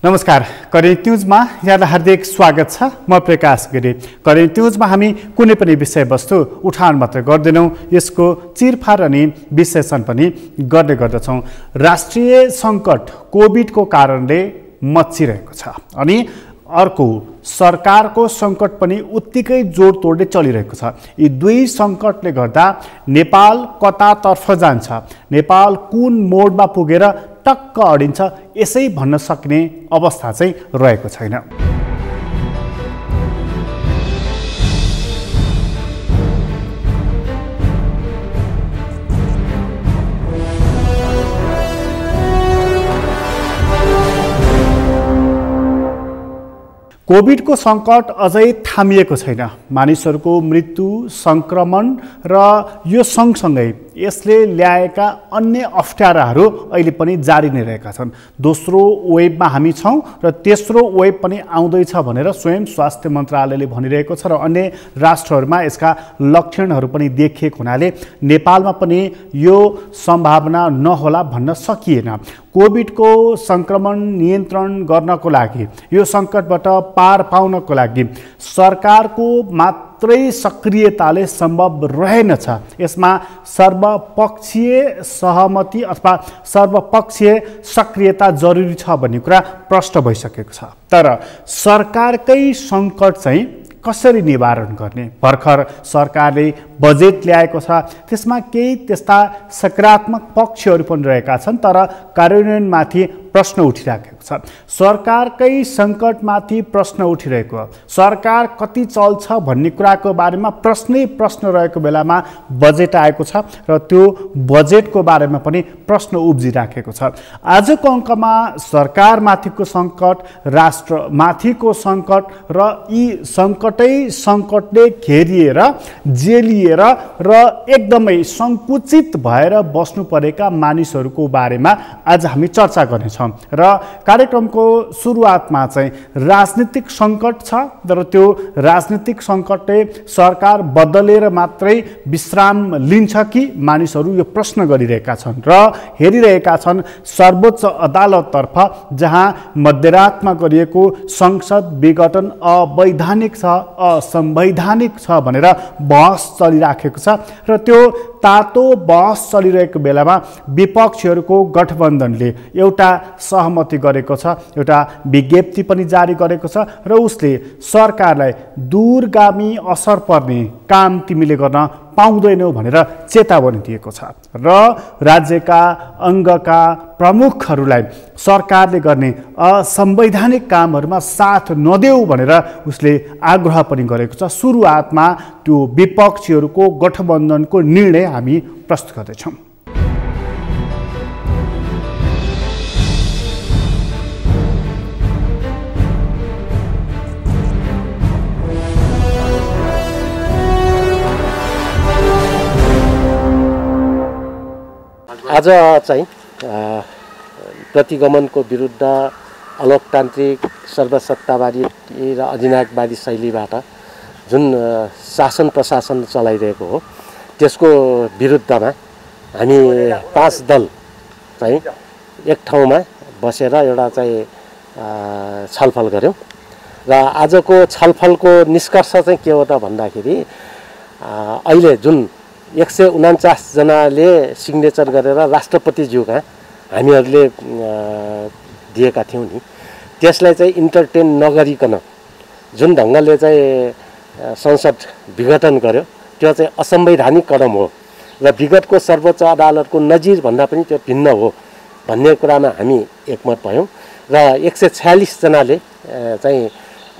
नमस्कार, करेन्ट न्युजमा यहाँलाई हार्दिक स्वागत छ। म प्रकाश गिरी। करेन्ट न्युजमा हामी कुनै पनि विषयवस्तु उठान मात्र गर्दैनौँ, यसको चिरफार अनि विश्लेषण पनि गर्ने गर्दछौँ। राष्ट्रिय सङ्कट कोभिडको कारणले मच्चिरहेको छ अनि अर्को सरकारको सङ्कट पनि उत्तिकै जोड तोडले चलिरहेको छ। यी दुई सङ्कटले गर्दा नेपाल कतातर्फ जान्छ, नेपाल कुन मोडमा पुगेर टक्क अडिन्छ, यसै भन्न सक्ने अवस्था चाहिँ रहेको छैन। कोभिडको सङ्कट अझै थामिएको छैन। मानिसहरूको मृत्यु, सङ्क्रमण र यो सँगसँगै यसले ल्याएका अन्य अप्ठ्याराहरू अहिले पनि जारी नै रहेका छन्। दोस्रो वेभमा हामी छौँ र तेस्रो वेभ पनि आउँदैछ भनेर स्वयं स्वास्थ्य मन्त्रालयले भनिरहेको छ र अन्य राष्ट्रहरूमा यसका लक्षणहरू पनि देखिएको हुनाले नेपालमा पनि यो सम्भावना नहोला भन्न सकिएन। कोभिडको सङ्क्रमण नियन्त्रण गर्नको लागि, यो सङ्कटबाट पार पाउनको लागि सरकारको मात्रै सक्रियताले सम्भव रहेनछ। यसमा सर्वपक्षीय सहमति अथवा सर्वपक्षीय सक्रियता जरुरी छ भन्ने कुरा प्रष्ट भइसकेको छ। तर सरकारकै सङ्कट चाहिँ कसरी निवारण गर्ने? भर्खर सरकारले बजेट ल्याएको छ, त्यसमा केही त्यस्ता सकारात्मक पक्षहरू पनि रहेका छन्, तर कार्यान्वयनमाथि प्रश्न उठिराखेको छ। सरकारकै सङ्कटमाथि प्रश्न उठिरहेको, सरकार कति चल्छ भन्ने कुराको बारेमा प्रश्न रहेको बेलामा बजेट आएको छ र त्यो बजेटको बारेमा पनि प्रश्न उब्जिराखेको छ। आजको अङ्कमा सरकारमाथिको सङ्कट, राष्ट्रमाथिको सङ्कट र यी सङ्कटले घेरिएर जेलिएर र एकदमै सङ्कुचित भएर बस्नु परेका मानिसहरूको बारेमा आज हामी चर्चा गर्नेछौँ। र कार्यक्रमको सुरुवातमा चाहिँ राजनीतिक सङ्कट छ, तर त्यो राजनीतिक सङ्कटले सरकार बदलेर मात्रै विश्राम लिन्छ कि मानिसहरू यो प्रश्न गरिरहेका छन् र हेरिरहेका छन् सर्वोच्च अदालततर्फ, जहाँ मध्यरातमा गरिएको संसद विघटन अवैधानिक छ, असंवैधानिक छ भनेर बहस चलिराखेको छ। र त्यो तातो बहस चलिरहेको बेलामा विपक्षीहरूको गठबन्धनले एउटा सहमति गरेको छ, एउटा विज्ञप्ति पनि जारी गरेको छ र उसले सरकारलाई दूरगामी असर पर्ने काम तिमीले गर्न पाउँदैनौ भनेर चेतावनी दिएको छ र राज्यका अङ्गका प्रमुखहरूलाई सरकारले गर्ने असंवैधानिक कामहरूमा साथ नदेऊ भनेर उसले आग्रह पनि गरेको छ। सुरुवातमा त्यो विपक्षीहरूको गठबन्धनको निर्णय हामी प्रस्तुत गर्दैछौँ। आज चाहिँ प्रतिगमनको विरुद्ध अलोकतान्त्रिक सर्वसत्तावादी र अधिनायकवादी शैलीबाट जुन शासन प्रशासन चलाइरहेको हो, त्यसको विरुद्धमा हामी 5 दल चाहिँ एक ठाउँमा बसेर एउटा चाहिँ छलफल गऱ्यौँ र आजको छलफलको निष्कर्ष चाहिँ के हो त भन्दाखेरि अहिले जुन 149 जनाले सिग्नेचर गरेर राष्ट्रपतिज्यूका हामीहरूले दिएका थियौँ नि, त्यसलाई चाहिँ इन्टरटेन नगरिकन जुन ढङ्गले चाहिँ संसद विघटन गर्यो, त्यो चाहिँ असंवैधानिक कदम हो र विगतको सर्वोच्च अदालतको नजिरभन्दा पनि त्यो भिन्न हो भन्ने कुरामा हामी एकमत भयौँ र 146 जनाले चाहिँ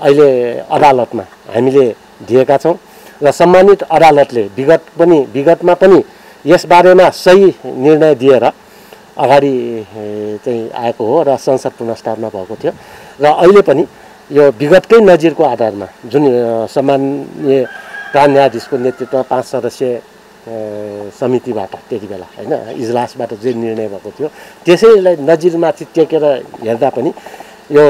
अहिले अदालतमा हामीले दिएका छौँ र सम्मानित अदालतले विगतमा पनि यसबारेमा सही निर्णय दिएर अगाडि चाहिँ आएको हो र संसद पुनर्स्थापना भएको थियो र अहिले पनि यो विगतकै नजिरको आधारमा जुन सम्माननीय प्रधान न्यायाधीशको नेतृत्वमा 5 सदस्यीय समितिबाट त्यति बेला होइन इजलासबाट जे निर्णय भएको थियो, त्यसैलाई नजिरमाथि टेकेर हेर्दा पनि यो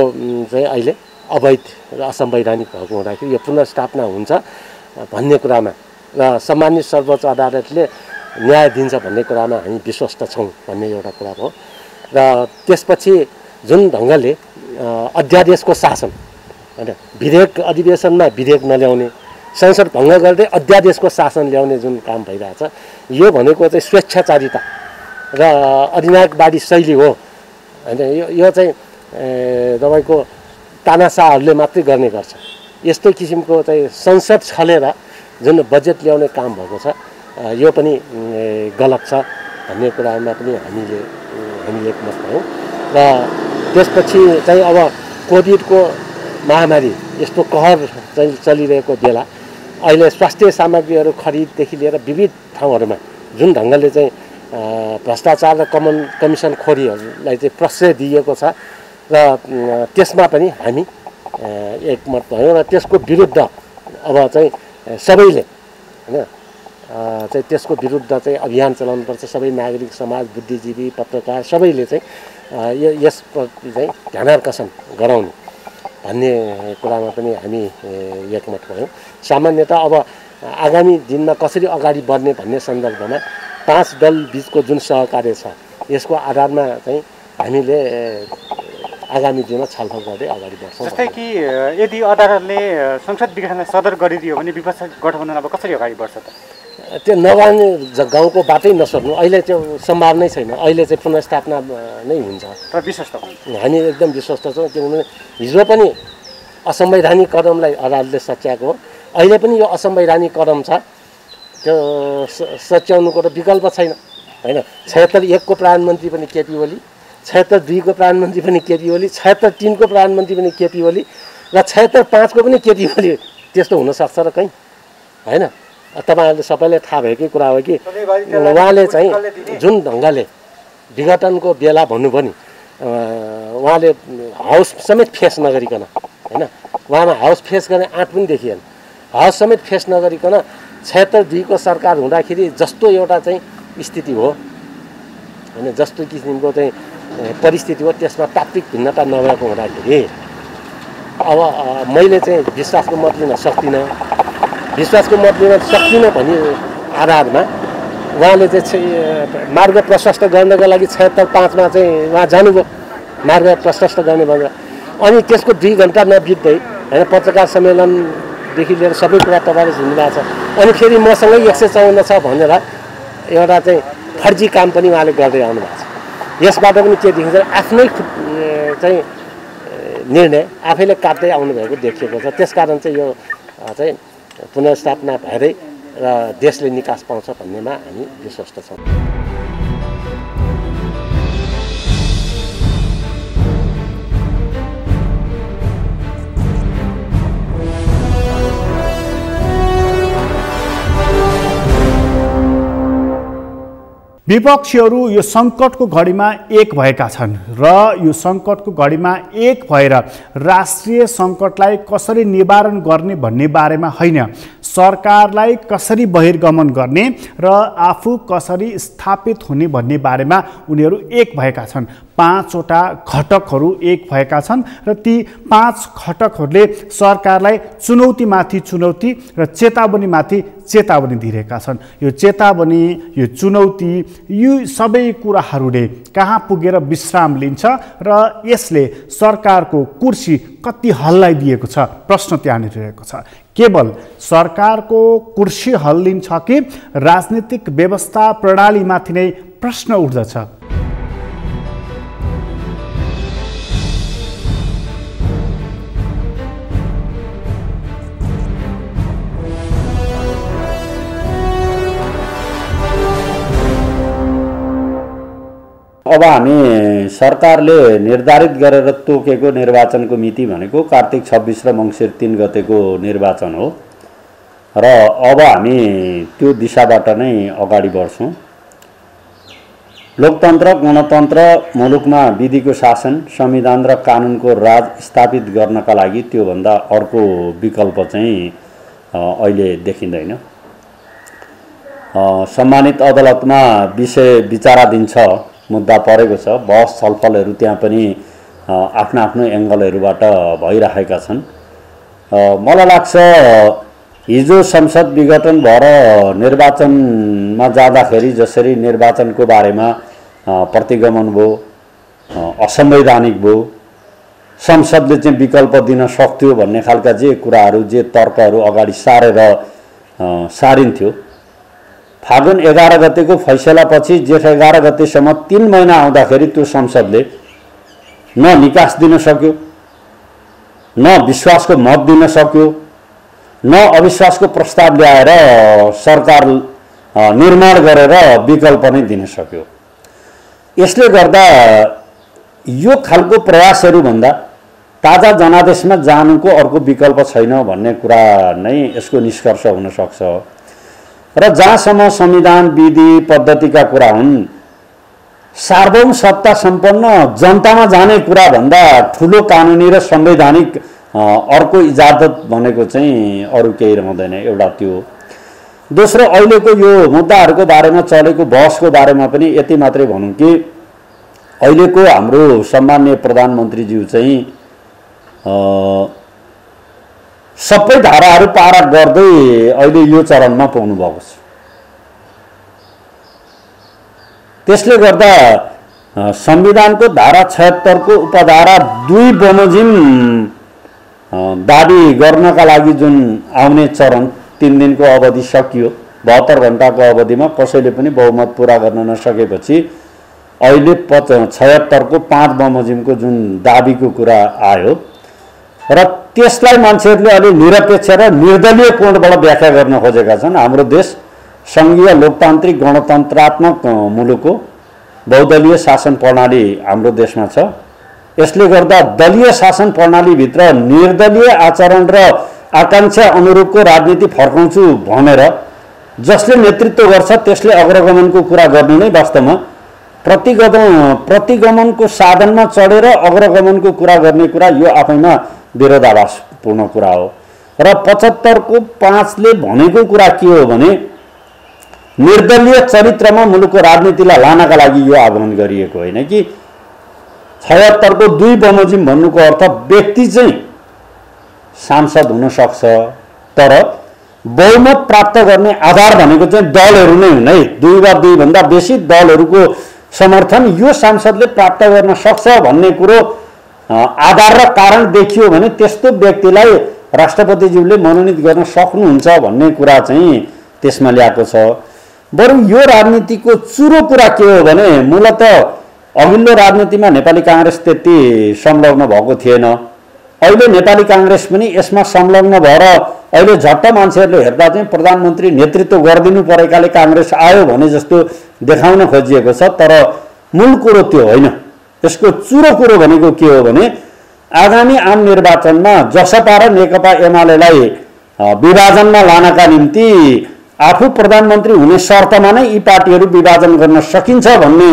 चाहिँ अहिले अवैध र असंवैधानिक भएको हुँदाखेरि यो पुनर्स्थापना हुन्छ भन्ने कुरामा र सम्मानित सर्वोच्च अदालतले न्याय दिन्छ भन्ने कुरामा हामी विश्वस्त छौँ भन्ने एउटा कुरा हो। र त्यसपछि जुन ढङ्गले अध्यादेशको शासन होइन विधेयक अधिवेशनमा विधेयक नल्याउने संसद भङ्ग गर्दै अध्यादेशको शासन ल्याउने जुन काम भइरहेछ यो भनेको चाहिँ स्वेच्छाचारिता र अधिनायकवादी शैली हो होइन यो चाहिँ तपाईँको तानाशाहहरूले मात्रै गर्ने गर्छ यस्तो किसिमको चाहिँ संसद छलेर जुन बजेट ल्याउने काम भएको छ यो पनि गलत छ भन्ने कुरामा पनि हामीले एकमत भयौँ र त्यसपछि चाहिँ अब कोभिडको महामारी यस्तो कहर चाहिँ चलिरहेको बेला अहिले स्वास्थ्य सामग्रीहरू खरिददेखि लिएर विविध ठाउँहरूमा जुन ढङ्गले चाहिँ भ्रष्टाचार र कमिसन खोरीहरूलाई चाहिँ प्रश्रय दिएको छ र त्यसमा पनि हामी एकमत भयौँ र त्यसको विरुद्ध अब चाहिँ सबैले होइन चाहिँ त्यसको विरुद्ध चाहिँ अभियान चलाउनुपर्छ सबै नागरिक समाज बुद्धिजीवी पत्रकार सबैले चाहिँ यसप्रति चाहिँ ध्यानाकर्षण गराउनु भन्ने कुरामा पनि हामी एकमत भयौँ सामान्यतः अब आगामी दिनमा कसरी अगाडि बढ्ने भन्ने सन्दर्भमा 5 दल बीचको जुन सहकार्य छ यसको आधारमा चाहिँ हामीले आगामी दिनमा छलफल गर्दै अगाडि बढ्छौँ जस्तै कि यदि अदालतले संसद विघटनलाई सदर गरिदियो भने विपक्ष गठबन्धन अब कसरी अगाडि बढ्छ त त्यो नगर्ने गाउँको बाटै नसक्नु अहिले त्यो सम्भाव नै छैन अहिले चाहिँ पुनर्स्थापना नै हुन्छ र विश्वस्त हामी एकदम विश्वस्त छौँ किनभने हिजो पनि असंवैधानिक कदमलाई अदालतले सच्याएको हो अहिले पनि यो असंवैधानिक कदम छ त्यो सच्याउनुको त विकल्प छैन होइन 76 को प्रधानमन्त्री पनि केपी ओली 76 को प्रधानमन्त्री पनि केपी ओली 76 को प्रधानमन्त्री पनि केपी ओली र 76 को पनि केपी ओली त्यस्तो हुनसक्छ र कहीँ होइन तपाईँहरूले सबैले थाहा भएकै कुरा हो कि उहाँले चाहिँ जुन ढङ्गले विघटनको बेला भन्नुभयो नि उहाँले हाउस समेत फेस नगरिकन होइन उहाँमा हाउस फेस गर्ने आँट पनि देखिएन हाउस समेत फेस नगरिकन 76 को सरकार हुँदाखेरि जस्तो एउटा चाहिँ स्थिति हो होइन जस्तो किसिमको चाहिँ परिस्थिति हो त्यसमा तात्विक भिन्नता नभएको हुँदाखेरि अब मैले चाहिँ विश्वासको मत लिन सक्दिनँ विश्वासको मत लिन सक्दिनँ भन्ने आधारमा उहाँले चाहिँ मार्ग प्रशस्त गर्नको लागि 76 मा चाहिँ उहाँ जानुभयो मार्ग प्रशस्त गर्ने भनेर अनि त्यसको 2 घण्टा नबित्दै होइन पत्रकार सम्मेलनदेखि लिएर सबै कुरा तपाईँले सुन्नुभएको छ अनि फेरि मसँगै 154 छ भनेर एउटा चाहिँ फर्जी काम पनि उहाँले गर्दै आउनु भएको छ यसबाट पनि के देखिन्छ आफ्नै चाहिँ निर्णय आफैले काट्दै आउनुभएको देखिएको छ त्यसकारण चाहिँ यो चाहिँ पुनर्स्थापना भएरै र देशले निकास पाउँछ भन्नेमा हामी विश्वस्त छौँ विपक्षीहरू यो सङ्कटको घडीमा एक भएका छन् र यो सङ्कटको घडीमा एक भएर राष्ट्रिय सङ्कटलाई कसरी निवारण गर्ने भन्ने बारेमा होइन सरकारलाई कसरी बहिर्गमन गर्ने र आफू कसरी स्थापित हुने भन्ने बारेमा उनीहरू एक भएका छन् 5 वटा घटकहरू एक भएका छन् र ती 5 घटकहरूले सरकारलाई चुनौतीमाथि चुनौती र चेतावनीमाथि चेतावनी दिइरहेका छन् यो चेतावनी यो चुनौती यो सबै कुराहरूले कहाँ पुगेर विश्राम लिन्छ र यसले सरकारको कुर्सी कति हल्लाइदिएको छ प्रश्न त्यहाँनिर रहेको छ केवल सरकारको कुर्सी हल्लिन्छ कि राजनीतिक व्यवस्था प्रणालीमाथि नै प्रश्न उठ्दछ अब हामी सरकारले निर्धारित गरेर तोकेको निर्वाचनको मिति भनेको कार्तिक 26 र मङ्सिर 3 गतेको निर्वाचन हो र अब हामी त्यो दिशाबाट नै अगाडि बढ्छौँ लोकतन्त्र गणतन्त्र मुलुकमा विधिको शासन संविधान र कानुनको राज स्थापित गर्नका लागि त्योभन्दा अर्को विकल्प चाहिँ अहिले देखिँदैन सम्मानित अदालतमा विषय विचाराधीन छ मुद्दा परेको छ बहस छलफलहरू त्यहाँ पनि आफ्ना आफ्नो एङ्गलहरूबाट भइरहेका छन् मलाई लाग्छ हिजो संसद विघटन भएर निर्वाचनमा जाँदाखेरि जसरी निर्वाचनको बारेमा प्रतिगमन भयो असंवैधानिक भयो, संसदले चाहिँ विकल्प दिन सक्थ्यो भन्ने खालका जे कुराहरू जे तर्कहरू अगाडि सारिन्थ्यो। फागुन 11 गतेको फैसलापछि जेठ 11 गतेसम्म 3 महिना आउँदाखेरि त्यो संसदले न निकास दिन सक्यो, न विश्वासको मत दिन सक्यो, न अविश्वासको प्रस्ताव ल्याएर सरकार निर्माण गरेर विकल्प नै दिन सक्यो। यसले गर्दा यो खालको प्रयासहरूभन्दा ताजा जनादेशमा जानुको अर्को विकल्प छैन भन्ने कुरा नै यसको निष्कर्ष हुन सक्छ। र जहाँसम्म संविधान विधि पद्धतिका कुरा हुन्, सार्वभौम सत्ता सम्पन्न जनतामा जाने कुरा भन्दा ठुलो कानुनी र संवैधानिक अर्को इजाजत भनेको चाहिँ अरू केही रहँदैन। एउटा त्यो। दोस्रो, अहिलेको यो मुद्दाहरूको बारेमा चलेको बहसको बारेमा पनि यति मात्रै भनौँ कि अहिलेको हाम्रो सम्माननीय प्रधानमन्त्रीज्यू चाहिँ सबै धाराहरू पारा गर्दै अहिले यो चरणमा पुग्नु भएको छ। त्यसले गर्दा संविधानको धारा 76 को उपधारा 2 बमोजिम दाबी गर्नका लागि जुन आउने चरण 3 दिनको अवधि सकियो, 72 घण्टाको अवधिमा कसैले पनि बहुमत पुरा गर्न नसकेपछि अहिले 76 को 5 बमोजिमको जुन दाबीको कुरा आयो र त्यसलाई मान्छेहरूले अलि निरपेक्ष र निर्दलीय कोणबाट व्याख्या गर्न खोजेका छन्। हाम्रो देश संघीय लोकतान्त्रिक गणतन्त्रात्मक मुलुक हो, बहुदलीय शासन प्रणाली हाम्रो देशमा छ। यसले गर्दा दलीय शासन प्रणालीभित्र निर्दलीय आचरण र आकांक्षा अनुरूपको राजनीति फर्काउँछु भनेर जसले नेतृत्व गर्छ त्यसले अग्रगमनको कुरा गर्नु नै वास्तवमा प्रतिगमनको साधनमा चढेर अग्रगमनको कुरा गर्ने कुरा यो आफैमा विरोधाभासपूर्ण कुरा हो। र 75 को 5 ले भनेको कुरा के हो भने निर्दलीय चरित्रमा मुलुकको राजनीतिलाई लानका लागि यो आह्वान गरिएको होइन कि 76 को 2 बमोजिम भन्नुको अर्थ व्यक्ति चाहिँ सांसद हुन सक्छ, तर बहुमत प्राप्त गर्ने आधार भनेको चाहिँ दलहरू नै हुन् है। 2 वा 2 भन्दा बेसी दलहरूको समर्थन यो सांसदले प्राप्त गर्न सक्छ भन्ने कुरो आधार र कारण देखियो भने त्यस्तो व्यक्तिलाई राष्ट्रपतिज्यूले मनोनित गर्न सक्नुहुन्छ भन्ने कुरा चाहिँ त्यसमा ल्याएको छ। बरु यो राजनीतिको चुरो कुरा के हो भने मूलत अघिल्लो राजनीतिमा नेपाली कांग्रेस त्यति संलग्न भएको थिएन। अहिले नेपाली कांग्रेस पनि यसमा संलग्न भएर अहिले झट्ट मान्छेहरूले हेर्दा चाहिँ प्रधानमन्त्री नेतृत्व गरिदिनु परेकाले कांग्रेस आयो भने जस्तो देखाउन खोजिएको छ, तर मूल कुरो त्यो होइन। यसको चुरो कुरो भनेको के हो भने आगामी आम निर्वाचनमा जसपा र नेकपा एमालेलाई विभाजनमा लानका निम्ति आफू प्रधानमन्त्री हुने शर्तमा नै यी पार्टीहरू विभाजन गर्न सकिन्छ भन्ने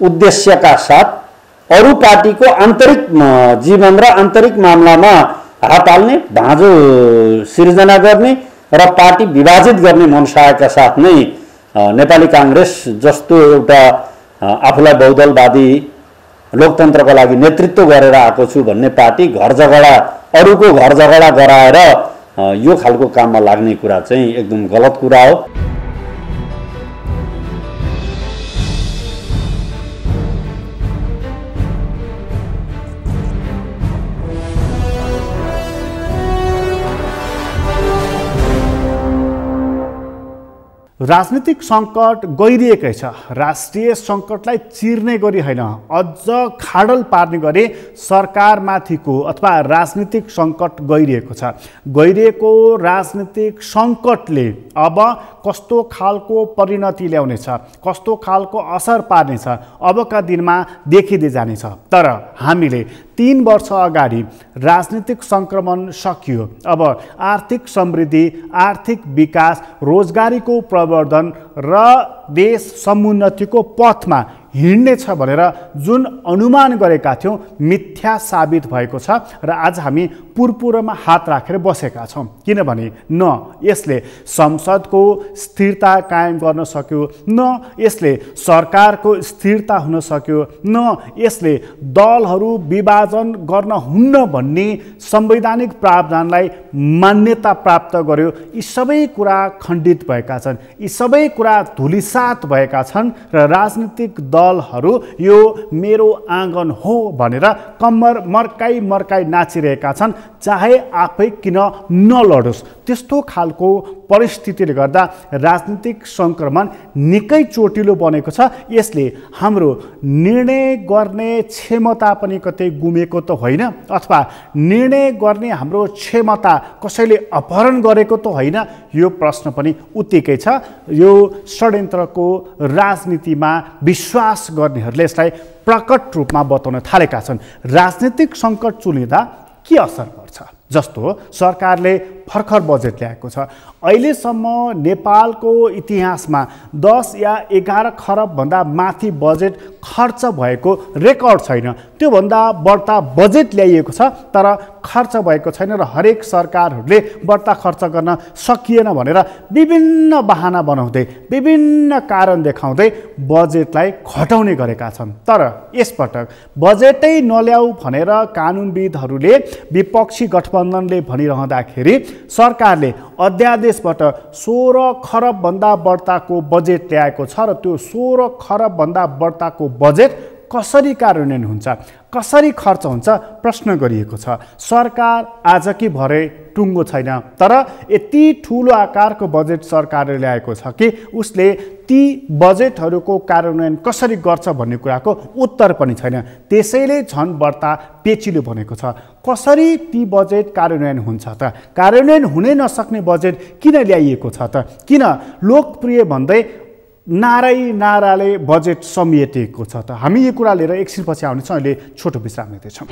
उद्देश्यका साथ अरू पार्टीको आन्तरिक जीवन र आन्तरिक मामलामा हात हाल्ने, भाँजो सिर्जना गर्ने र पार्टी विभाजित गर्ने मनसायका साथ नै नेपाली कांग्रेस जस्तो एउटा आफूलाई बहुदलवादी लोकतन्त्रको लागि नेतृत्व गरेर आएको छु भन्ने पार्टी घर झगडा अरूको घर झगडा गराएर यो खालको काममा लाग्ने कुरा चाहिँ एकदम गलत कुरा हो। राजनीतिक सङ्कट गहिरिएकै छ। राष्ट्रिय सङ्कटलाई चिर्ने गरी होइन, अझ खाडल पार्ने गरी सरकारमाथिको अथवा राजनीतिक सङ्कट गहिरिएको छ। गहिरिएको राजनीतिक सङ्कटले अब कस्तो खालको परिणति ल्याउनेछ, कस्तो खालको असर पार्नेछ अबका दिनमा देखिँदै जानेछ। तर हामीले 3 वर्ष अगाडि राजनीतिक सङ्क्रमण सकियो, अब आर्थिक समृद्धि, आर्थिक विकास, रोजगारीको प्रवर्धन र देश समुन्नतिको पथमा हिँड्नेछ भनेर जुन अनुमान गरेका थियौँ मिथ्या साबित भएको छ र आज हामी पुरपुरमा हात राखेर बसेका छौँ। किनभने न यसले संसदको स्थिरता कायम गर्न सक्यो, न यसले सरकारको स्थिरता हुन सक्यो, न यसले दलहरू विभाजन गर्न हुन्न भन्ने संवैधानिक प्रावधानलाई मान्यता प्राप्त गर्यो। यी सबै कुरा खण्डित भएका छन्, यी सबै कुरा धुलिसात भएका छन् र राजनीतिक दलहरू यो मेरो आँगन हो भनेर कम्मर मर्काई मर्काई नाचिरहेका छन्, चाहे आफै किन नलडोस्। त्यस्तो खालको परिस्थितिले गर्दा राजनीतिक सङ्क्रमण निकै चोटिलो बनेको छ। यसले हाम्रो निर्णय गर्ने क्षमता पनि कतै गुमेको त होइन, अथवा निर्णय गर्ने हाम्रो क्षमता कसैले अपहरण गरेको त होइन, यो प्रश्न पनि उत्तिकै छ। यो षड्यन्त्रको राजनीतिमा विश्वास गर्नेहरूले यसलाई प्रकट रूपमा बताउन थालेका छन्। राजनीतिक सङ्कट चुलिँदा के असर पर्छ? जस्तो सरकारले भर्खर बजेट ल्याएको छ। अहिलेसम्म नेपालको इतिहासमा 10 या 11 खरबभन्दा माथि बजेट खर्च भएको रेकर्ड छैन। त्योभन्दा बढ्ता बजेट ल्याइएको छ तर खर्च भएको छैन र हरेक सरकारहरूले बढ्ता खर्च गर्न सकिएन भनेर विभिन्न बहाना बनाउँदै विभिन्न कारण देखाउँदै बजेटलाई घटाउने गरेका छन्। तर यसपटक बजेटै नल्याऊ भनेर कानुनविदहरूले विपक्षी गठबन्धनले भनिरहँदाखेरि सरकारले अध्यादेशबाट 16 खरबभन्दा बढ्ताको बजेट ल्याएको छ र त्यो 16 खरबभन्दा बढ्ताको बजेट कसरी कार्यान्वयन हुन्छ, कसरी खर्च हुन्छ प्रश्न गरिएको छ। सरकार आज कि भरे टुङ्गो छैन, तर यति ठुलो आकारको बजेट सरकारले ल्याएको छ कि उसले ती बजेटहरूको कार्यान्वयन कसरी गर्छ भन्ने कुराको उत्तर पनि छैन। त्यसैले झन् बढ्ता पेचिलो बनेको छ। कसरी ती बजेट कार्यान्वयन हुन्छ त? कार्यान्वयन हुनै नसक्ने बजेट किन ल्याइएको छ त? किन लोकप्रिय भन्दै नाराले बजेट समेटिएको छ त? हामी यो कुरा लिएर एकछिनपछि आउनेछौँ। अहिले छोटो विश्राम लिँदैछौँ।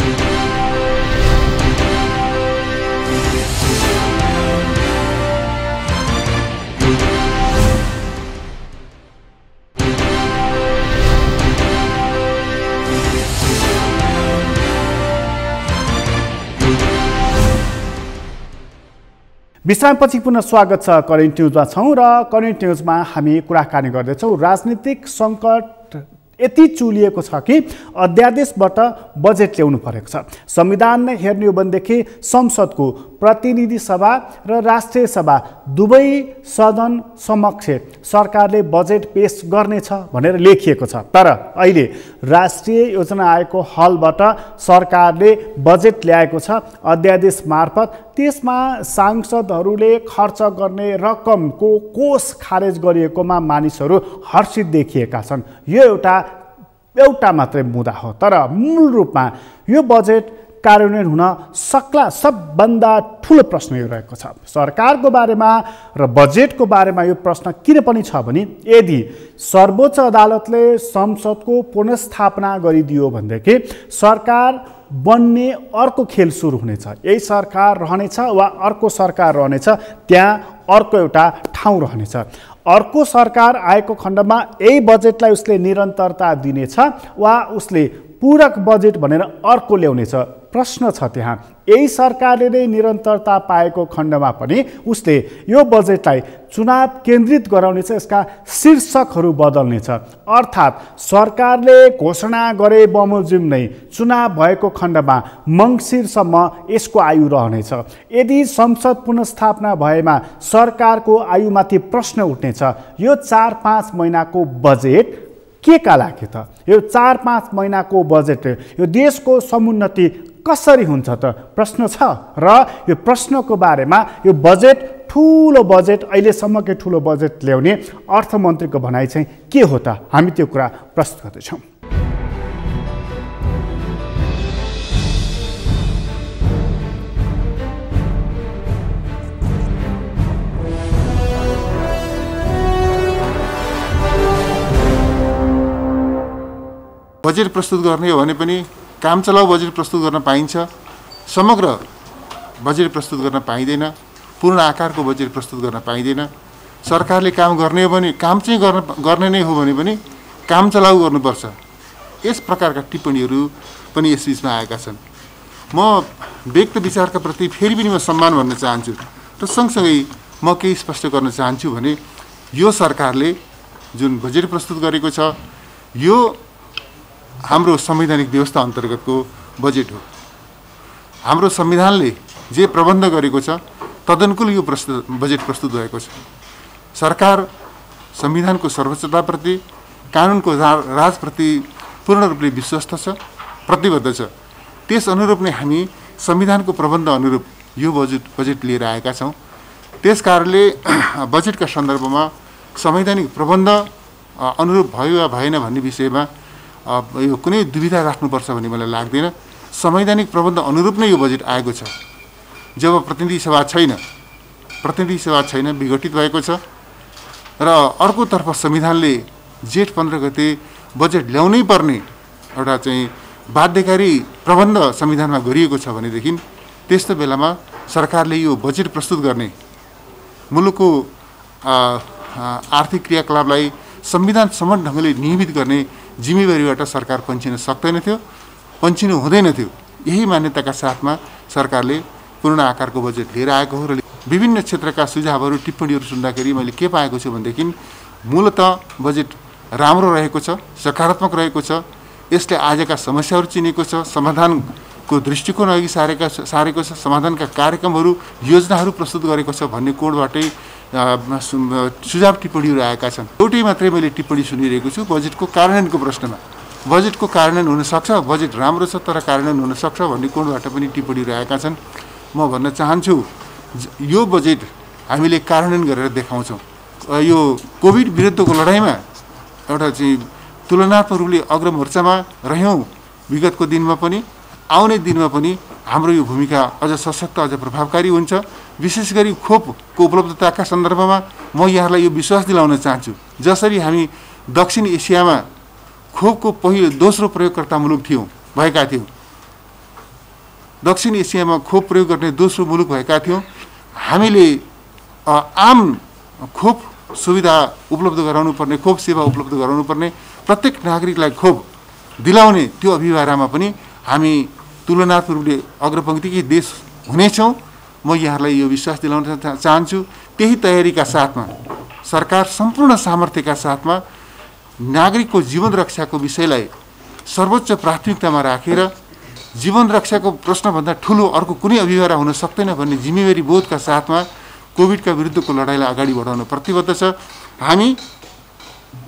विश्रामपछि पुनः स्वागत छ। करेन्ट न्युजमा छौँ र करेन्ट न्युजमा हामी कुराकानी गर्दैछौँ। राजनीतिक सङ्कट यति चुलिएको छ कि अध्यादेशबाट बजेट ल्याउनु परेको छ। संविधान नै हेर्ने हो भनेदेखि संसदको प्रतिनिधि सभा र राष्ट्रिय सभा दुवै सदन समक्ष सरकारले बजेट पेश गर्नेछ भनेर लेखिएको छ। तर अहिले राष्ट्रिय योजना आयोगको हलबाट सरकारले बजेट ल्याएको छ अध्यादेश मार्फत। त्यसमा सांसदहरूले खर्च गर्ने रकमको कोष खारेज गरिएकोमा मानिसहरू हर्षित देखिएका छन्। यो एउटा मात्रै मुद्दा हो, तर मूल रूपमा यो बजेट कार्यान्वयन हुन सक्ला सबभन्दा ठुलो प्रश्न यो रहेको छ। सरकारको बारेमा र बजेटको बारेमा यो प्रश्न किन पनि छ भने यदि सर्वोच्च अदालतले संसदको पुनर्स्थापना गरिदियो भनेदेखि सरकार बन्ने अर्को खेल सुरु हुनेछ। यही सरकार रहनेछ वा अर्को सरकार रहनेछ, त्यहाँ अर्को एउटा ठाउँ रहनेछ। अर्को सरकार आएको खण्डमा यही बजेटलाई उसले निरन्तरता दिनेछ वा उसले पूरक बजेट भनेर अर्को ल्याउनेछ। प्रश्न छ त्यहाँ, यही सरकारले नै निरन्तरता पाएको खण्डमा पनि उसले यो बजेटलाई चुनाव केन्द्रित गराउनेछ, यसका शीर्षकहरू बदल्नेछ। अर्थात् सरकारले घोषणा गरे बमोजिम नै चुनाव भएको खण्डमा मङ्सिरसम्म यसको आयु रहनेछ। यदि संसद पुनर्स्थापना भएमा सरकारको आयुमाथि प्रश्न उठ्नेछ, यो 4-5 महिनाको बजेट के का लागि त? यो 4-5 महिनाको बजेट यो देशको समुन्नति कसरी हुन्छ त? प्रश्न छ र यो प्रश्नको बारेमा यो बजेट ठुलो बजेट अहिलेसम्मकै ठुलो बजेट ल्याउने अर्थमन्त्रीको भनाइ चाहिँ के हो त? हामी त्यो कुरा प्रस्तुत गर्दैछौँ। बजेट प्रस्तुत गर्ने हो भने पनि काम चलाउ बजेट प्रस्तुत गर्न पाइन्छ, समग्र बजेट प्रस्तुत गर्न पाइँदैन, पूर्ण आकारको बजेट प्रस्तुत गर्न पाइँदैन। सरकारले काम गर्ने हो भने काम चाहिँ गर्ने नै हो भने पनि काम चलाउ गर्नुपर्छ। यस प्रकारका टिप्पणीहरू पनि यस बिचमा आएका छन्। म व्यक्त विचारका प्रति फेरि पनि म सम्मान भन्न चाहन्छु र सँगसँगै म केही स्पष्ट गर्न चाहन्छु भने यो सरकारले जुन बजेट प्रस्तुत गरेको छ यो हाम्रो संवैधानिक व्यवस्था अन्तर्गतको बजेट हो। हाम्रो संविधानले जे प्रबन्ध गरेको छ तदनुकूल यो बजेट प्रस्तुत भएको छ। सरकार संविधानको सर्वोच्चताप्रति कानुनको राजप्रति पूर्ण रूपले विश्वस्त छ, प्रतिबद्ध छ। त्यस अनुरूप नै हामी संविधानको प्रबन्ध अनुरूप यो बजेट लिएर आएका छौँ। त्यस कारणले बजेटका सन्दर्भमा संवैधानिक प्रबन्ध अनुरूप भयो वा भएन भन्ने विषयमा यो कुनै दुविधा राख्नुपर्छ भन्ने मलाई लाग्दैन। संवैधानिक प्रबन्ध अनुरूप नै यो बजेट आएको छ। जब प्रतिनिधि सभा छैन, विघटित भएको छ र अर्कोतर्फ संविधानले जेठ 15 गते बजेट ल्याउनै पर्ने एउटा चाहिँ बाध्यकारी प्रबन्ध संविधानमा गरिएको छ भनेदेखि त्यस्तो बेलामा सरकारले यो बजेट प्रस्तुत गर्ने मुलुकको आर्थिक क्रियाकलापलाई संविधान सम्मत ढङ्गले नियमित गर्ने जिम्मेवारीबाट सरकार पन्छिनु हुँदैन थियो। यही मान्यताका साथमा सरकारले पूर्ण आकारको बजेट लिएर आएको हो र विभिन्न क्षेत्रका सुझावहरू टिप्पणीहरू सुन्दाखेरि मैले के पाएको छु भनेदेखि मूलतः बजेट राम्रो रहेको छ, सकारात्मक रहेको छ। यसले आजका समस्याहरू चिनेको छ, समाधानको दृष्टिकोण अघि सारेको छ, समाधानका कार्यक्रमहरू योजनाहरू प्रस्तुत गरेको छ भन्ने कोणबाटै सुझाव टिप्पणीहरू आएका छन्। एउटै मात्रै मैले टिप्पणी सुनिरहेको छु बजेटको कार्यान्वयनको प्रश्नमा। बजेटको कार्यान्वयन हुनसक्छ, बजेट राम्रो छ तर कार्यान्वयन हुनसक्छ भन्ने कोणबाट पनि टिप्पणीहरू आएका छन्। म भन्न चाहन्छु यो बजेट हामीले कार्यान्वयन गरेर देखाउँछौँ। यो कोभिड विरुद्धको लडाइँमा एउटा चाहिँ तुलनात्मक रूपले अग्रमोर्चामा रह्यौँ विगतको दिनमा पनि, आउने दिनमा पनि हाम्रो यो भूमिका अझ सशक्त, अझ प्रभावकारी हुन्छ। विशेष गरी खोपको उपलब्धताका सन्दर्भमा म यहाँलाई यो विश्वास दिलाउन चाहन्छु, जसरी हामी दक्षिण एसियामा खोपको दोस्रो प्रयोगकर्ता मुलुक भएका थियौँ, दक्षिण एसियामा खोप प्रयोग गर्ने दोस्रो मुलुक भएका थियौँ, हामीले आम खोप सुविधा उपलब्ध गराउनु पर्ने, खोप सेवा उपलब्ध गराउनु पर्ने, प्रत्येक नागरिकलाई खोप दिलाउने त्यो अभियानमा पनि हामी तुलनात्मक रूपले अग्रपङ्क्तिकै देश हुनेछौँ। म यहाँलाई यो विश्वास दिलाउन चाहन्छु। त्यही तयारीका साथमा सरकार सम्पूर्ण सामर्थ्यका साथमा नागरिकको जीवन रक्षाको विषयलाई सर्वोच्च प्राथमिकतामा राखेर जीवन रक्षाको प्रश्नभन्दा ठुलो अर्को कुनै अभियान हुन सक्दैन भन्ने जिम्मेवारी बोधका साथमा कोभिडका विरुद्धको लडाइँलाई अगाडि बढाउन प्रतिबद्ध छ। हामी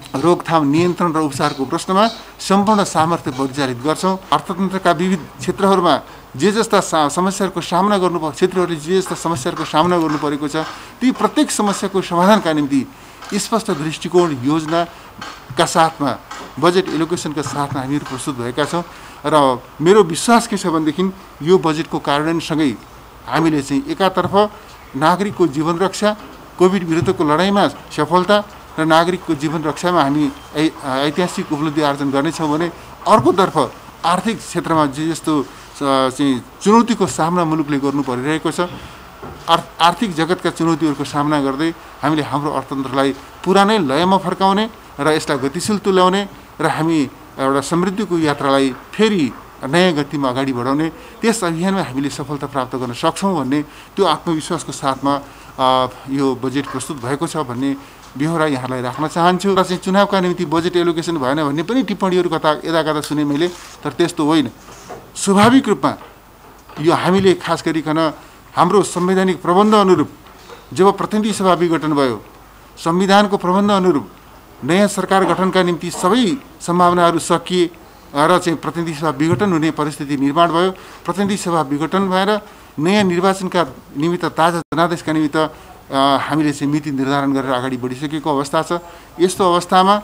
रोकथाम, नियन्त्रण र उपचारको प्रश्नमा सम्पूर्ण सामर्थ्य परिचालित गर्छौँ। अर्थतन्त्रका विविध क्षेत्रहरूमा जे जस्ता समस्याहरूको सामना क्षेत्रहरूले जे जस्ता समस्याहरूको सामना गर्नु परेको छ ती प्रत्येक समस्याको समाधानका निम्ति स्पष्ट दृष्टिकोण, योजनाका साथमा, बजेट एलोकेसनका साथमा हामीहरू प्रस्तुत भएका छौँ। र मेरो विश्वास के छ भनेदेखि यो बजेटको कार्यान्वयनसँगै हामीले चाहिँ एकातर्फ नागरिकको जीवन रक्षा, कोभिड विरुद्धको लडाइँमा सफलता र नागरिकको जीवन रक्षामा हामी ऐतिहासिक उपलब्धि आर्जन गर्नेछौँ भने अर्कोतर्फ आर्थिक क्षेत्रमा जे जस्तो चाहिँ चुनौतीको सामना मुलुकले गर्नु परिरहेको छ, आर्थिक जगतका चुनौतीहरूको सामना गर्दै हामीले हाम्रो अर्थतन्त्रलाई पुरानै लयमा फर्काउने र यसलाई गतिशील तुल्याउने र हामी एउटा समृद्धिको यात्रालाई फेरि नयाँ गतिमा अगाडि बढाउने त्यस अभियानमा हामीले सफलता प्राप्त गर्न सक्छौँ भन्ने त्यो आत्मविश्वासको साथमा यो बजेट प्रस्तुत भएको छ भन्ने बेहोरा यहाँलाई राख्न चाहन्छु। र चाहिँ चुनावका निम्ति बजेट एलोकेसन भएन भन्ने पनि टिप्पणीहरू यता सुने मैले, तर त्यस्तो होइन। स्वाभाविक रूपमा यो हामीले खास गरिकन हाम्रो संवैधानिक प्रबन्ध अनुरूप जब प्रतिनिधि सभा विघटन भयो, संविधानको प्रबन्ध अनुरूप नयाँ सरकार गठनका निम्ति सबै सम्भावनाहरू सकिए र चाहिँ प्रतिनिधि सभा विघटन हुने परिस्थिति निर्माण भयो। प्रतिनिधि सभा विघटन भएर नयाँ निर्वाचनका निमित्त, ताजा जनादेशका निमित्त हामीले चाहिँ मिति निर्धारण गरेर अगाडि बढिसकेको अवस्था छ। यस्तो अवस्थामा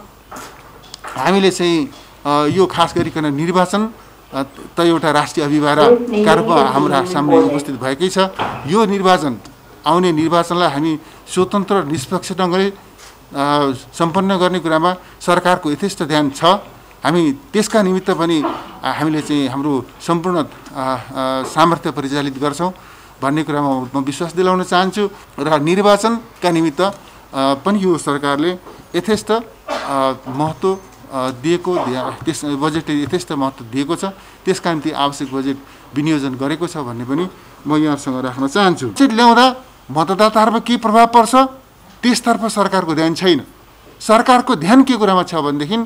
हामीले चाहिँ यो खास गरिकन निर्वाचन त एउटा राष्ट्रिय अभिभावकका रूपमा हाम्रा सामने उपस्थित भएकै छ। यो निर्वाचन, आउने निर्वाचनलाई हामी स्वतन्त्र निष्पक्ष ढङ्गले सम्पन्न गर्ने कुरामा सरकारको यथेष्ट ध्यान छ। हामी त्यसका निमित्त पनि हामीले चाहिँ हाम्रो सम्पूर्ण सामर्थ्य परिचालित गर्छौँ भन्ने कुरामा म विश्वास दिलाउन चाहन्छु। र निर्वाचनका निमित्त पनि यो सरकारले यथेष्ट महत्त्व दिएको त्यस बजेटले यथेष्ट महत्त्व दिएको छ, त्यसका निम्ति आवश्यक बजेट विनियोजन गरेको छ भन्ने पनि म यहाँसँग राख्न चाहन्छु। बजेट ल्याउँदा मतदाताहरूमा के प्रभाव पर्छ त्यसतर्फ सरकारको ध्यान छैन। सरकारको ध्यान के कुरामा छ भनेदेखि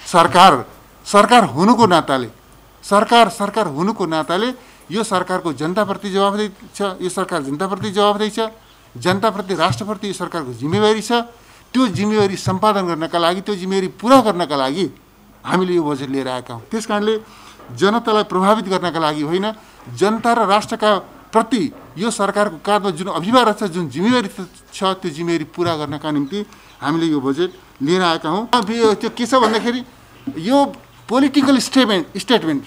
सरकार हुनुको नाताले यो सरकारको जनताप्रति जवाबदेही छ, यो सरकार जनताप्रति जवाबदेही छ, जनताप्रति राष्ट्रप्रति यो सरकारको जिम्मेवारी छ। त्यो जिम्मेवारी सम्पादन गर्नका लागि, त्यो जिम्मेवारी पुरा गर्नका लागि हामीले यो बजेट लिएर आएका हौँ। त्यस कारणले जनतालाई प्रभावित गर्नका लागि होइन, जनता र राष्ट्रका प्रति यो सरकारको काँधमा जुन अभिभार छ, जुन जिम्मेवारी छ, त्यो जिम्मेवारी पुरा गर्नका निम्ति हामीले यो बजेट लिएर आएका हौँ। त्यो के छ भन्दाखेरि यो पोलिटिकल स्टेटमेन्ट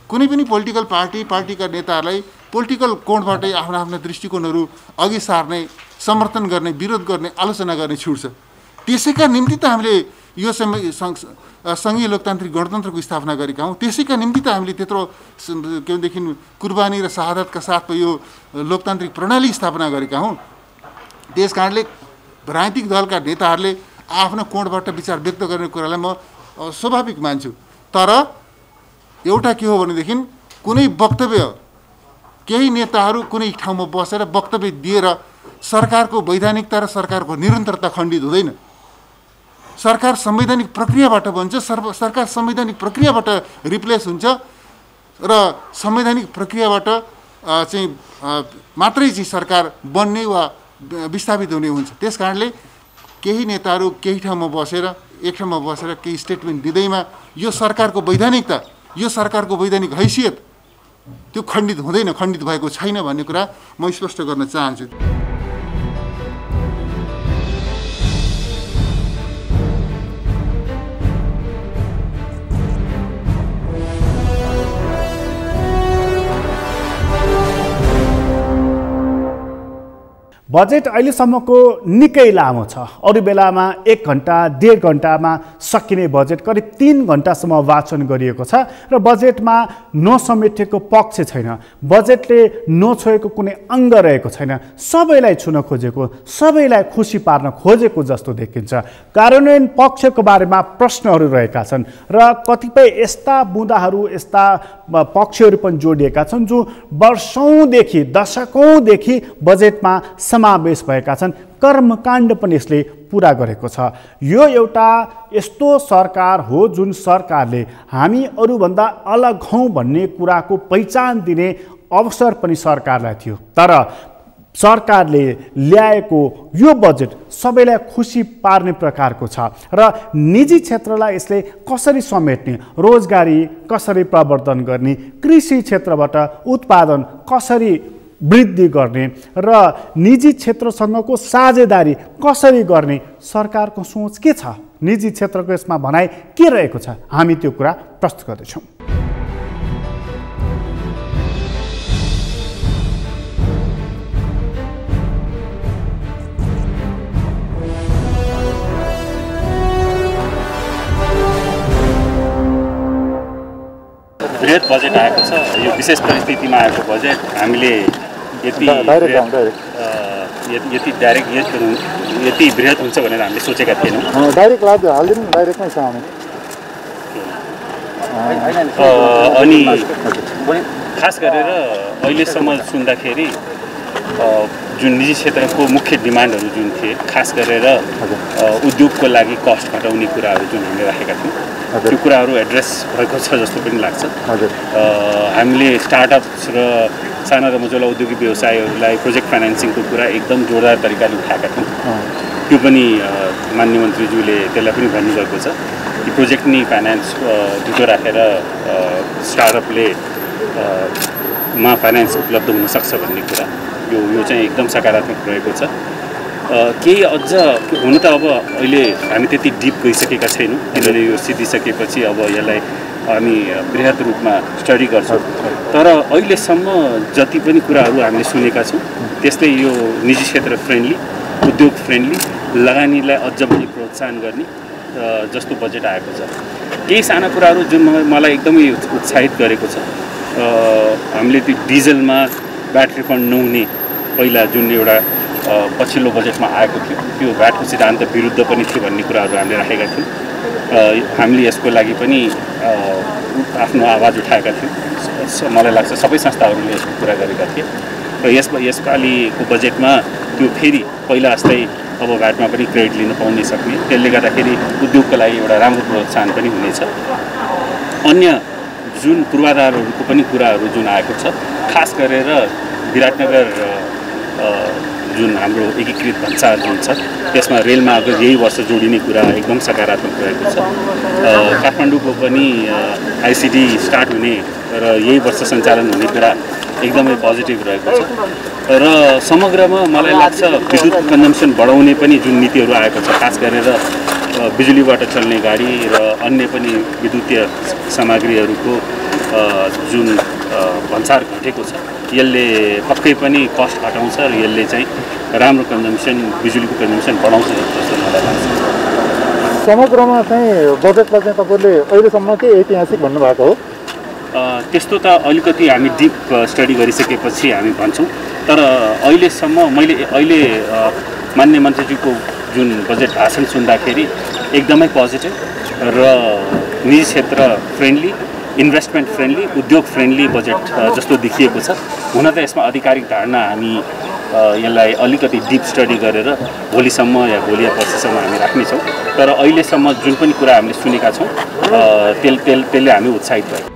कुनै पनि पोलिटिकल पार्टीका नेताहरूलाई पोलिटिकल कोणबाटै आफ्ना दृष्टिकोणहरू अघि सार्ने, समर्थन गर्ने, विरोध गर्ने, आलोचना गर्ने छुट छ। त्यसैका निम्ति त हामीले यो सङ्घीय लोकतान्त्रिक गणतन्त्रको स्थापना गरेका हौँ। त्यसैका निम्ति त हामीले त्यत्रो के भनेदेखि कुर्बानी र शहादतका साथ यो लोकतान्त्रिक प्रणाली स्थापना गरेका हौँ। त्यस कारणले राजनीतिक दलका नेताहरूले आफ्नो कोणबाट विचार व्यक्त गर्ने कुरालाई म स्वाभाविक मान्छु। तर एउटा के हो भनेदेखि कुनै वक्तव्य, केही नेताहरू कुनै ठाउँमा बसेर वक्तव्य दिएर सरकारको वैधानिकता र सरकारको निरन्तरता खण्डित हुँदैन। सरकार संवैधानिक प्रक्रियाबाट बन्छ, सरकार संवैधानिक प्रक्रियाबाट रिप्लेस हुन्छ र संवैधानिक प्रक्रियाबाट चाहिँ मात्रै चाहिँ सरकार बन्ने वा विस्थापित हुने हुन्छ। त्यस कारणले केही नेताहरू केही ठाउँमा बसेर, एक ठाउँमा बसेर केही स्टेटमेन्ट दिँदैमा यो सरकारको वैधानिकता, यो सरकारको वैधानिक हैसियत त्यो खण्डित हुँदैन, खण्डित भएको छैन भन्ने कुरा म स्पष्ट गर्न चाहन्छु। बजेट अहिलेसम्मको निकै लामो छ। अरू बेलामा 1 घन्टा 1.5 घन्टामा सकिने बजेट करिब 3 घन्टासम्म वाचन गरिएको छ र बजेटमा नसमेटेको पक्ष छैन। बजेटले नछोएको कुनै अङ्ग रहेको छैन। सबैलाई छुन खोजेको, सबैलाई खुसी पार्न खोजेको जस्तो देखिन्छ। कार्यान्वयन पक्षको बारेमा प्रश्नहरू रहेका छन् र कतिपय यस्ता बुँदाहरू, यस्ता पक्षहरू पनि जोडिएका छन् जो वर्षौँदेखि, दशकौँदेखि बजेटमा समावेश भएका छन्। कर्मकाण्ड पनि यसले पुरा गरेको छ। यो एउटा यस्तो सरकार हो जुन सरकारले हामी अरूभन्दा अलग हौँ भन्ने कुराको पहिचान दिने अवसर पनि सरकारलाई थियो। तर सरकारले ल्याएको यो बजेट सबैलाई खुसी पार्ने प्रकारको छ र निजी क्षेत्रलाई यसले कसरी समेट्ने, रोजगारी कसरी प्रवर्धन गर्ने, कृषि क्षेत्रबाट उत्पादन कसरी वृद्धि गर्ने र निजी क्षेत्रसँगको साझेदारी कसरी गर्ने, सरकारको सोच के छ, निजी क्षेत्रको यसमा भनाइ के रहेको छ, हामी त्यो कुरा प्रस्तुत गर्दैछौँ। बृहत बजेट आएको छ। यो विशेष परिस्थितिमा आएको बजेट हामीले यति बृहत हुन्छ भनेर हामीले सोचेका थिएनौँ। अनि खास गरेर अहिलेसम्म सुन्दाखेरि जुन निजी क्षेत्रको मुख्य डिमान्डहरू जुन थिए, खास गरेर उद्योगको लागि कस्ट घटाउने कुराहरू जुन हामीले राखेका थियौँ, त्यो कुराहरू एड्रेस भएको छ जस्तो पनि लाग्छ। हामीले स्टार्टअप्स र साना र मझौला औद्योगिक व्यवसायहरूलाई प्रोजेक्ट फाइनेन्सिङको कुरा एकदम जोरदार तरिकाले उठाएका थियौँ। त्यो पनि माननीय मन्त्रीज्यूले त्यसलाई पनि भन्नुभएको छ कि प्रोजेक्ट नि फाइनेन्स ढिलो राखेर स्टार्टअपले मा फाइनेन्स उपलब्ध हुनसक्छ भन्ने कुरा, यो चाहिँ एकदम सकारात्मक रहेको छ। केही अझ हुन त अब अहिले हामी त्यति डिप गइसकेका छैनौँ, किनभने यो सिद्धिसकेपछि अब यसलाई हामी बृहत रूपमा स्टडी गर्छौँ। तर अहिलेसम्म जति पनि कुराहरू हामीले सुनेका छौँ त्यस्तै यो निजी क्षेत्र फ्रेन्डली, उद्योग फ्रेन्डली, लगानीलाई अझ पनि प्रोत्साहन गर्ने जस्तो बजेट आएको छ। केही साना कुराहरू जुन मलाई एकदमै उत्साहित गरेको छ, हामीले त्यो डिजलमा भ्याट रिफन्ड नहुने पहिला जुन एउटा पछिल्लो बजेटमा आएको थियो, त्यो भ्याटको सिद्धान्त विरुद्ध पनि थियो भन्ने कुराहरू हामीले राखेका थियौँ। हामीले यसको लागि पनि आफ्नो आवाज उठाएका थियौँ। मलाई लाग्छ सबै संस्थाहरूले यसको कुरा गरेका थिए र यसपालिको बजेटमा त्यो फेरि पहिला जस्तै अब भ्याटमा पनि क्रेडिट लिन पाउनै सक्ने, त्यसले गर्दाखेरि उद्योगको लागि एउटा राम्रो प्रोत्साहन पनि हुनेछ। अन्य जुन पूर्वाधारहरूको पनि कुराहरू जुन आएको छ, खास गरेर विराटनगर जुन हाम्रो एकीकृत भन्सार जुन छ त्यसमा रेलमा अगर यही वर्ष जोडिने कुरा एकदम सकारात्मक रहेको छ। काठमाडौँको पनि आइसिडी स्टार्ट हुने र यही वर्ष सञ्चालन हुने कुरा एकदमै पोजिटिभ रहेको छ र समग्रमा मलाई लाग्छ विद्युत कन्जम्सन बढाउने पनि जुन नीतिहरू आएको छ, खास गरेर बिजुलीबाट चल्ने गाडी र अन्य पनि विद्युतीय सामग्रीहरूको जुन भन्सार घटेको छ, यसले पक्कै पनि कस्ट घटाउँछ र यसले चाहिँ राम्रो कन्जम्सन, बिजुलीको कन्जम्सन बढाउँछ जस्तो मलाई लाग्छ। समग्रमा चाहिँ बजेटलाई चाहिँ तपाईँले अहिलेसम्म के ऐतिहासिक भन्नुभएको हो? त्यस्तो त अलिकति हामी डिप स्टडी गरिसकेपछि हामी भन्छौँ, तर अहिलेसम्म मैले मान्य मन्त्रीज्यूको जुन बजेट भाषण सुन्दाखेरि एकदमै पोजिटिभ र निजी क्षेत्र फ्रेन्डली, इन्भेस्टमेन्ट फ्रेन्डली, उद्योग फ्रेन्डली बजेट जस्तो देखिएको छ। हुन त यसमा आधिकारिक धारणा हामी यसलाई अलिकति डिप स्टडी गरेर भोलिसम्म या भोलि या पर्सिसम्म हामी राख्नेछौँ, तर अहिलेसम्म जुन पनि कुरा हामीले सुनेका छौँ त्यसले हामी उत्साहित भयौँ।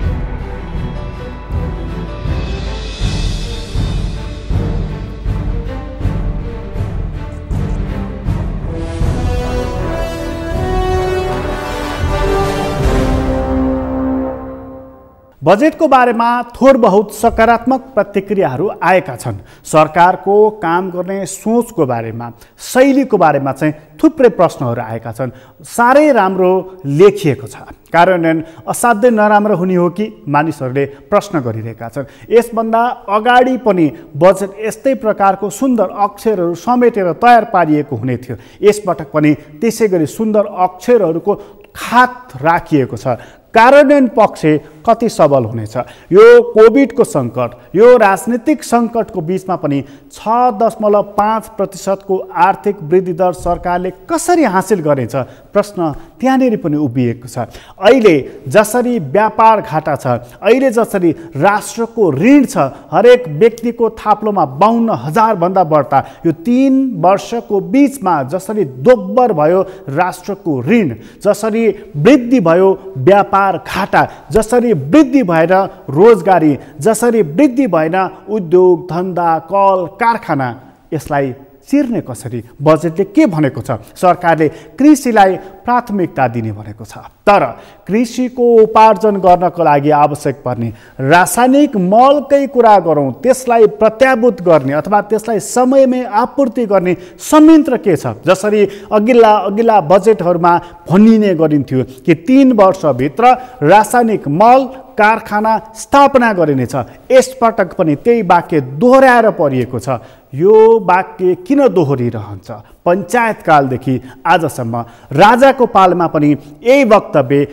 बजेटको बारेमा थोर बहुत सकारात्मक प्रतिक्रियाहरू आएका छन्। सरकारको काम गर्ने सोचको बारेमा, शैलीको बारेमा चाहिँ थुप्रै प्रश्नहरू आएका छन्। साह्रै राम्रो लेखिएको छ। कार्यान्वयन असाध्यै नराम्रो हुने हो कि मानिसहरूले प्रश्न गरिरहेका छन्। यसभन्दा अगाडि पनि बजेट यस्तै प्रकारको सुन्दर अक्षरहरू समेटेर तयार पारिएको हुने थियो। यसपटक पनि त्यसै गरी सुन्दर अक्षरहरूको खात राखिएको छ। कार्यान्वयन पक्ष कति सबल हुनेछ? यो कोभिडको सङ्कट, यो राजनीतिक सङ्कटको बिचमा पनि 6.5% को आर्थिक वृद्धि दर सरकारले कसरी हासिल गरेछ? प्रश्न त्यहाँनिर पनि उभिएको छ। अहिले जसरी व्यापार घाटा छ, अहिले जसरी राष्ट्रको ऋण छ, हरेक व्यक्तिको थाप्लोमा 52,000 भन्दा बढ्ता, यो 3 वर्षको बिचमा जसरी दोब्बर भयो राष्ट्रको ऋण, जसरी वृद्धि भयो व्यापार घाटा, जसरी वृद्धि भएर रोजगारी, जसरी वृद्धि भएन उद्योग धन्दा कल कारखाना, यसलाई चिर्ने कसरी? बजेटले के भनेको छ? सरकारले कृषिलाई प्राथमिकता दिने भनेको छ, तर कृषिको उपार्जन गर्नको लागि आवश्यक पर्ने रासायनिक मलकै कुरा गरौँ, त्यसलाई प्रत्याभूत गर्ने अथवा त्यसलाई समयमै आपूर्ति गर्ने संयन्त्र के छ? जसरी अघिल्ला बजेटहरूमा भनिने गरिन्थ्यो कि 3 वर्षभित्र रासायनिक मल कारखाना स्थापना गरिनेछ, यसपटक पनि त्यही वाक्य दोहोऱ्याएर परिएको छ। यो वाक्य किन दोहोरिरहन्छ? पञ्चायतकालदेखि आजसम्म राजाको पालामा पनि यही वक्तव्य,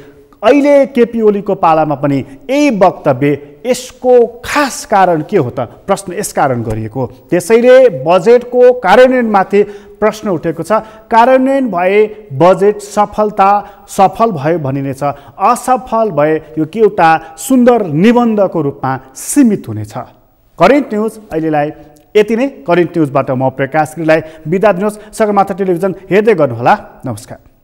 अहिले केपी ओलीको पालामा पनि यही वक्तव्य। यसको खास कारण के हो त? प्रश्न यसकारण गरिएको। त्यसैले बजेटको कार्यान्वयनमाथि प्रश्न उठेको छ। कार्यान्वयन भए बजेट सफल भयो भनिनेछ, असफल भए यो के एउटा सुन्दर निबन्धको रूपमा सीमित हुनेछ। करेन्ट न्युज अहिलेलाई यति नै। करेन्ट न्युजबाट म प्रकाश गिरीलाई बिदा दिनुहोस्। सगरमाथा टेलिभिजन हेर्दै गर्नुहोला। नमस्कार।